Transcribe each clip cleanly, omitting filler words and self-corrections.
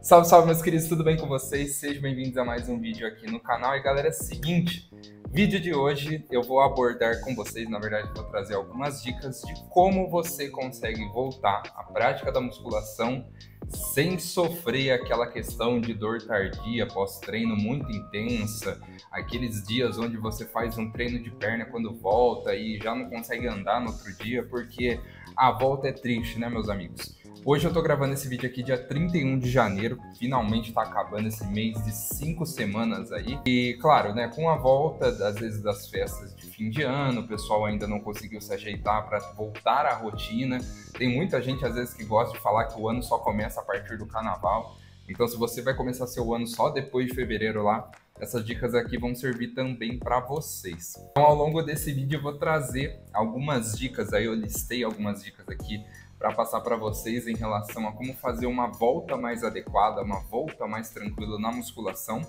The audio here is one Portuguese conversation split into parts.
Salve, salve, meus queridos, tudo bem com vocês? Sejam bem-vindos a mais um vídeo aqui no canal. E galera, é o seguinte, vídeo de hoje eu vou abordar com vocês, na verdade vou trazer algumas dicas de como você consegue voltar à prática da musculação sem sofrer aquela questão de dor tardia pós-treino muito intensa, aqueles dias onde você faz um treino de perna quando volta e já não consegue andar no outro dia porque a volta é triste, né, meus amigos? Hoje eu tô gravando esse vídeo aqui dia 31 de janeiro, finalmente tá acabando esse mês de 5 semanas aí. E claro, né, com a volta, às vezes, das festas de fim de ano, o pessoal ainda não conseguiu se ajeitar para voltar à rotina. Tem muita gente, às vezes, que gosta de falar que o ano só começa a partir do carnaval. Então, se você vai começar seu ano só depois de fevereiro lá, essas dicas aqui vão servir também para vocês. Então, ao longo desse vídeo eu vou trazer algumas dicas aí, eu listei algumas dicas aqui para passar para vocês em relação a como fazer uma volta mais adequada, uma volta mais tranquila na musculação,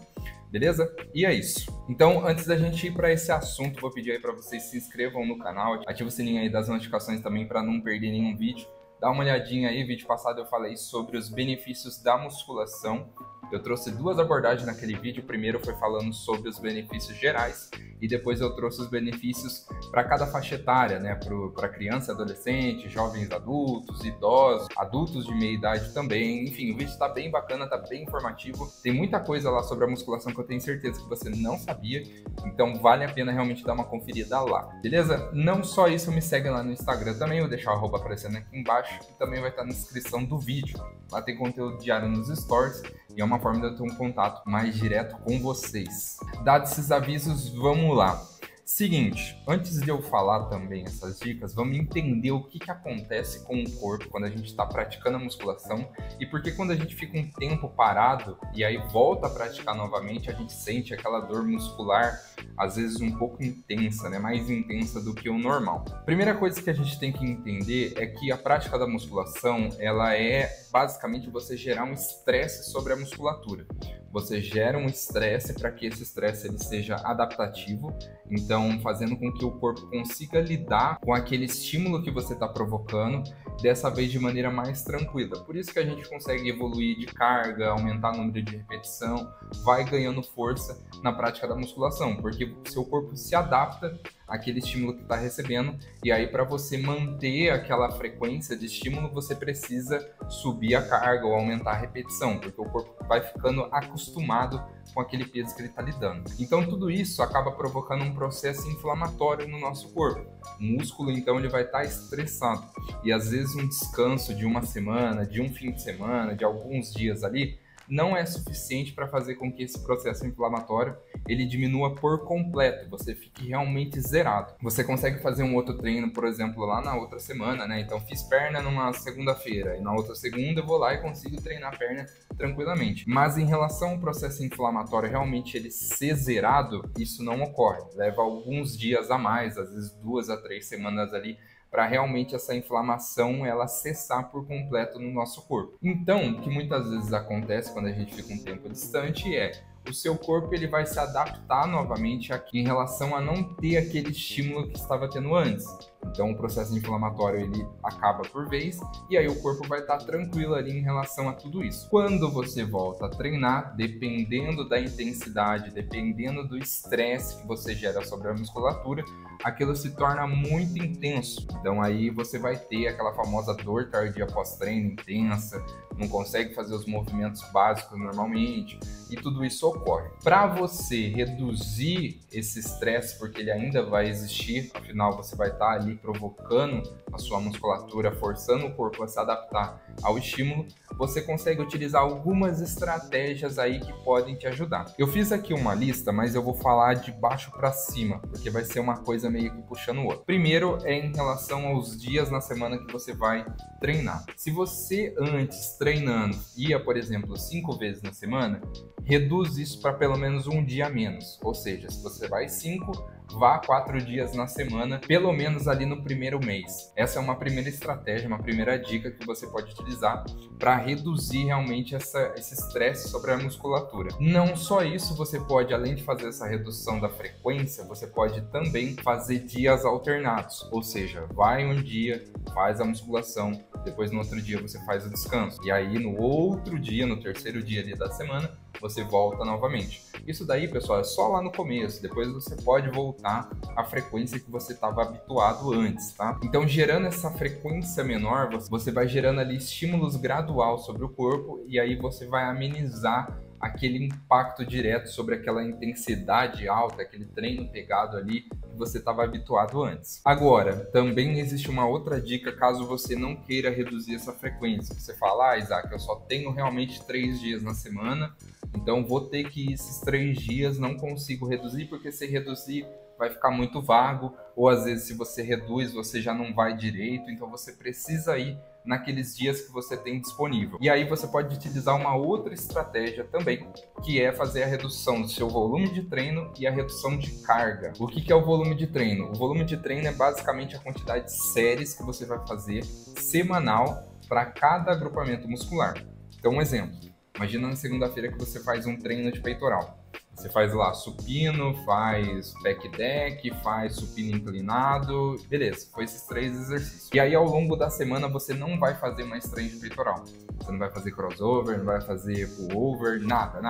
beleza? E é isso. Então, antes da gente ir para esse assunto, vou pedir aí para vocês se inscrevam no canal, ativem o sininho aí das notificações também para não perder nenhum vídeo. Dá uma olhadinha aí, vídeo passado eu falei sobre os benefícios da musculação. Eu trouxe duas abordagens naquele vídeo. O primeiro foi falando sobre os benefícios gerais e depois eu trouxe os benefícios para cada faixa etária, né? Para criança, adolescente, jovens adultos, idosos, adultos de meia idade também. Enfim, o vídeo está bem bacana, está bem informativo. Tem muita coisa lá sobre a musculação que eu tenho certeza que você não sabia. Então vale a pena realmente dar uma conferida lá, beleza? Não só isso, me segue lá no Instagram também. Vou deixar o arroba aparecendo aqui embaixo e também vai estar na descrição do vídeo. Lá tem conteúdo diário nos stories e é uma forma de eu ter um contato mais direto com vocês. Dados esses avisos, vamos lá. Seguinte, antes de eu falar também essas dicas, vamos entender o que acontece com o corpo quando a gente está praticando a musculação e por que quando a gente fica um tempo parado e aí volta a praticar novamente, a gente sente aquela dor muscular, às vezes um pouco intensa, né? Mais intensa do que o normal. Primeira coisa que a gente tem que entender é que a prática da musculação, ela é basicamente você gerar um estresse sobre a musculatura. Você gera um estresse para que esse estresse ele seja adaptativo, então fazendo com que o corpo consiga lidar com aquele estímulo que você está provocando, dessa vez de maneira mais tranquila. Por isso que a gente consegue evoluir de carga, aumentar o número de repetição, vai ganhando força na prática da musculação, porque o seu corpo se adapta àquele estímulo que está recebendo, e aí para você manter aquela frequência de estímulo, você precisa subir a carga ou aumentar a repetição, porque o corpo vai ficando acostumado com aquele peso que ele está lidando. Então tudo isso acaba provocando um processo inflamatório no nosso corpo. O músculo, então, ele vai estar estressado, e às vezes um descanso de uma semana, de um fim de semana, de alguns dias ali, não é suficiente para fazer com que esse processo inflamatório ele diminua por completo, você fique realmente zerado. Você consegue fazer um outro treino, por exemplo, lá na outra semana, né? Então fiz perna numa segunda-feira e na outra segunda eu vou lá e consigo treinar a perna tranquilamente. Mas em relação ao processo inflamatório realmente ele ser zerado, isso não ocorre. Leva alguns dias a mais, às vezes 2 a 3 semanas ali, para realmente essa inflamação ela cessar por completo no nosso corpo. Então, o que muitas vezes acontece quando a gente fica um tempo distante é o seu corpo ele vai se adaptar novamente aqui em relação a não ter aquele estímulo que estava tendo antes. Então o processo inflamatório ele acaba por vez e aí o corpo vai estar tranquilo ali em relação a tudo isso. Quando você volta a treinar, dependendo da intensidade, dependendo do estresse que você gera sobre a musculatura, aquilo se torna muito intenso. Então aí você vai ter aquela famosa dor tardia pós-treino intensa, não consegue fazer os movimentos básicos normalmente e tudo isso ocorre. Para você reduzir esse estresse, porque ele ainda vai existir, afinal você vai estar ali provocando a sua musculatura, forçando o corpo a se adaptar ao estímulo, você consegue utilizar algumas estratégias aí que podem te ajudar. Eu fiz aqui uma lista, mas eu vou falar de baixo para cima, porque vai ser uma coisa meio que puxando o outro. Primeiro é em relação aos dias na semana que você vai treinar. Se você antes treinando ia, por exemplo, 5 vezes na semana, reduz isso para pelo menos um dia a menos. Ou seja, se você vai 5, vá 4 dias na semana, pelo menos ali no primeiro mês. Essa é uma primeira estratégia, uma primeira dica que você pode utilizar para reduzir realmente esse estresse sobre a musculatura. Não só isso, você pode, além de fazer essa redução da frequência, você pode também fazer dias alternados. Ou seja, vai um dia, faz a musculação, depois no outro dia você faz o descanso. E aí no outro dia, no terceiro dia ali da semana, você volta novamente. Isso daí, pessoal, é só lá no começo. Depois você pode voltar à frequência que você estava habituado antes, tá? Então, gerando essa frequência menor, você vai gerando ali estímulos gradual sobre o corpo e aí você vai amenizar aquele impacto direto sobre aquela intensidade alta, aquele treino pegado ali que você estava habituado antes. Agora, também existe uma outra dica caso você não queira reduzir essa frequência. Você fala, Isaac, eu só tenho realmente 3 dias na semana, então vou ter que esses 3 dias não consigo reduzir, porque se reduzir vai ficar muito vago, ou às vezes se você reduz, você já não vai direito, então você precisa ir naqueles dias que você tem disponível. E aí você pode utilizar uma outra estratégia também, que é fazer a redução do seu volume de treino e a redução de carga. O que é o volume de treino? O volume de treino é basicamente a quantidade de séries que você vai fazer semanal para cada agrupamento muscular. Então, um exemplo. Imagina na segunda-feira que você faz um treino de peitoral. Você faz lá supino, faz back deck, faz supino inclinado, beleza, foi esses 3 exercícios. E aí ao longo da semana você não vai fazer mais treino de peitoral. Você não vai fazer crossover, não vai fazer pullover, nada.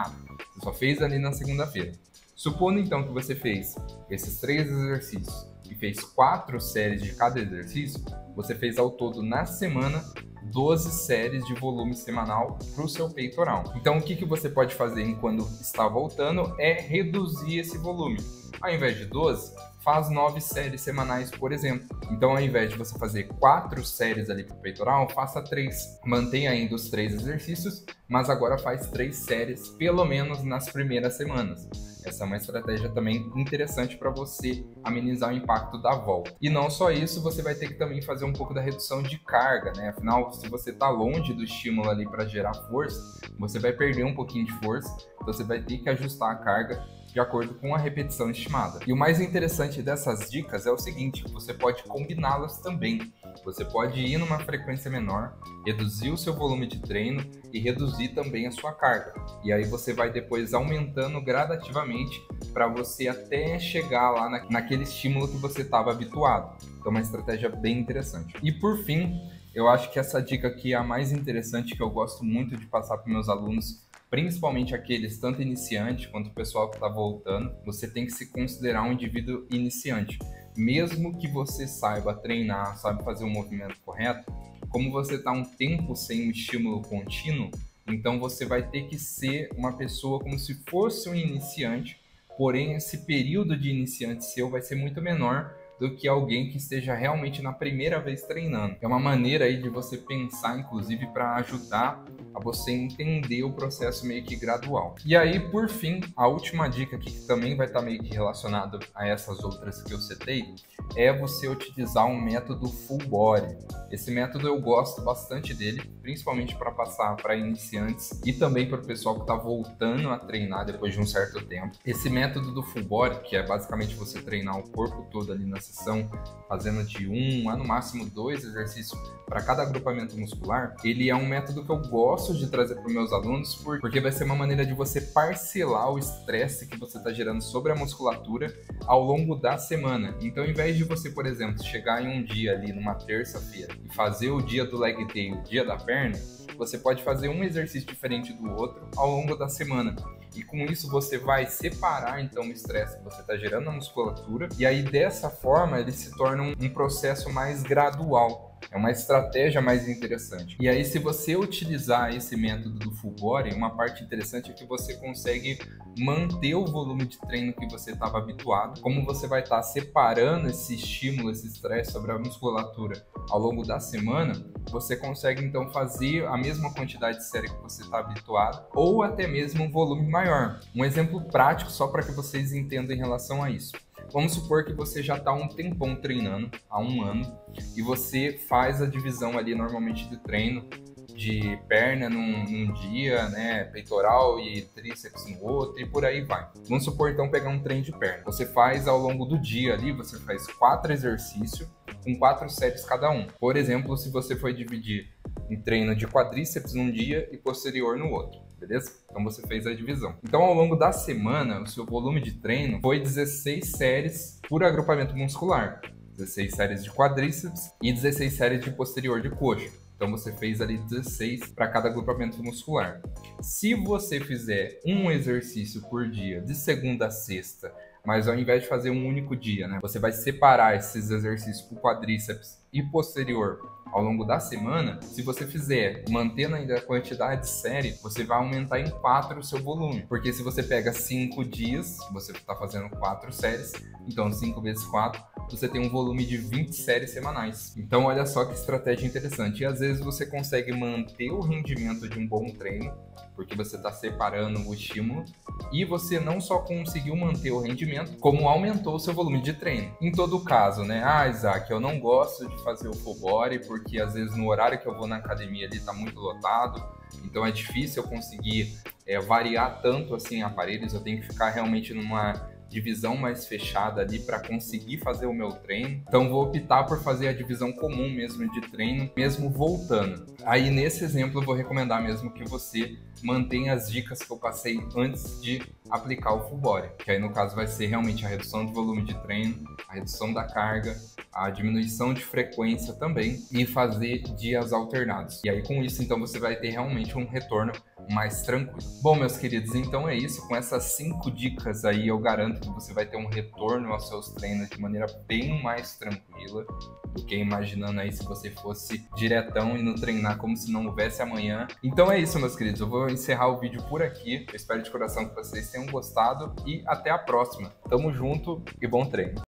Você só fez ali na segunda-feira. Supondo então que você fez esses 3 exercícios e fez 4 séries de cada exercício, você fez ao todo na semana 12 séries de volume semanal para o seu peitoral. Então, o que você pode fazer enquanto está voltando é reduzir esse volume. Ao invés de 12, faz 9 séries semanais, por exemplo. Então, ao invés de você fazer 4 séries ali para o peitoral, faça 3. Mantenha ainda os 3 exercícios, mas agora faz 3 séries, pelo menos nas primeiras semanas. Essa é uma estratégia também interessante para você amenizar o impacto da volta. E não só isso, você vai ter que também fazer um pouco da redução de carga, né? Afinal, se você está longe do estímulo ali para gerar força, você vai perder um pouquinho de força, então você vai ter que ajustar a carga de acordo com a repetição estimada. E o mais interessante dessas dicas é o seguinte, você pode combiná-las também. Você pode ir numa frequência menor, reduzir o seu volume de treino e reduzir também a sua carga. E aí você vai depois aumentando gradativamente para você até chegar lá naquele estímulo que você estava habituado. Então é uma estratégia bem interessante. E por fim, eu acho que essa dica aqui é a mais interessante, que eu gosto muito de passar para meus alunos, principalmente aqueles, tanto iniciantes quanto o pessoal que está voltando. Você tem que se considerar um indivíduo iniciante. Mesmo que você saiba treinar, saiba fazer o movimento correto, como você está um tempo sem um estímulo contínuo, então você vai ter que ser uma pessoa como se fosse um iniciante, porém esse período de iniciante seu vai ser muito menor do que alguém que esteja realmente na primeira vez treinando. É uma maneira aí de você pensar, inclusive, para ajudar a você entender o processo meio que gradual. E aí, por fim, a última dica aqui, que também vai estar meio que relacionado a essas outras que eu citei, é você utilizar um método full body. Esse método eu gosto bastante dele, principalmente para passar para iniciantes e também para o pessoal que está voltando a treinar depois de um certo tempo. Esse método do full body, que é basicamente você treinar o corpo todo ali na sessão, fazendo de 1 a no máximo 2 exercícios para cada agrupamento muscular, ele é um método que eu gosto de trazer para os meus alunos, porque vai ser uma maneira de você parcelar o estresse que você está gerando sobre a musculatura ao longo da semana. Então, ao invés de você, por exemplo, chegar em um dia ali, numa terça-feira, e fazer o dia do leg day, o dia da perna, você pode fazer um exercício diferente do outro ao longo da semana. E com isso você vai separar então o estresse que você está gerando na musculatura, e aí dessa forma ele se torna um processo mais gradual. É uma estratégia mais interessante. E aí, se você utilizar esse método do full body, uma parte interessante é que você consegue manter o volume de treino que você estava habituado. Como você vai estar separando esse estímulo, esse estresse sobre a musculatura ao longo da semana, você consegue então fazer a mesma quantidade de série que você está habituado, ou até mesmo um volume maior. Um exemplo prático só para que vocês entendam em relação a isso. Vamos supor que você já está há um tempão treinando, há 1 ano, e você faz a divisão ali normalmente de treino de perna num dia, né, peitoral e tríceps no outro, e por aí vai. Vamos supor então pegar um treino de perna. Você faz ao longo do dia ali, você faz 4 exercícios com 4 séries cada um. Por exemplo, se você for dividir um treino de quadríceps num dia e posterior no outro. Beleza? Então você fez a divisão. Então ao longo da semana, o seu volume de treino foi 16 séries por agrupamento muscular. 16 séries de quadríceps e 16 séries de posterior de coxa. Então você fez ali 16 para cada agrupamento muscular. Se você fizer um exercício por dia, de segunda a sexta, mas ao invés de fazer um único dia, né, você vai separar esses exercícios para o quadríceps e posterior ao longo da semana. Se você fizer mantendo ainda a quantidade de série, você vai aumentar em 4 o seu volume. Porque se você pega 5 dias, você está fazendo 4 séries, então 5 vezes 4, você tem um volume de 20 séries semanais. Então olha só que estratégia interessante. E às vezes você consegue manter o rendimento de um bom treino, porque você está separando o estímulo, e você não só conseguiu manter o rendimento, como aumentou o seu volume de treino. Em todo caso, né? Isaac, eu não gosto de fazer o full body, porque às vezes no horário que eu vou na academia ali tá muito lotado, então é difícil eu conseguir variar tanto assim aparelhos, eu tenho que ficar realmente numa divisão mais fechada ali para conseguir fazer o meu treino. Então vou optar por fazer a divisão comum mesmo de treino, mesmo voltando. Aí nesse exemplo eu vou recomendar mesmo que você mantenha as dicas que eu passei antes de aplicar o full body, que aí no caso vai ser realmente a redução de volume de treino, a redução da carga, a diminuição de frequência também e fazer dias alternados. E aí com isso então você vai ter realmente um retorno mais tranquilo. Bom, meus queridos, então é isso. Com essas 5 dicas aí eu garanto que você vai ter um retorno aos seus treinos de maneira bem mais tranquila do que imaginando aí se você fosse diretão e não treinar como se não houvesse amanhã. Então é isso, meus queridos. Eu vou encerrar o vídeo por aqui. Eu espero de coração que vocês tenham gostado e até a próxima. Tamo junto e bom treino!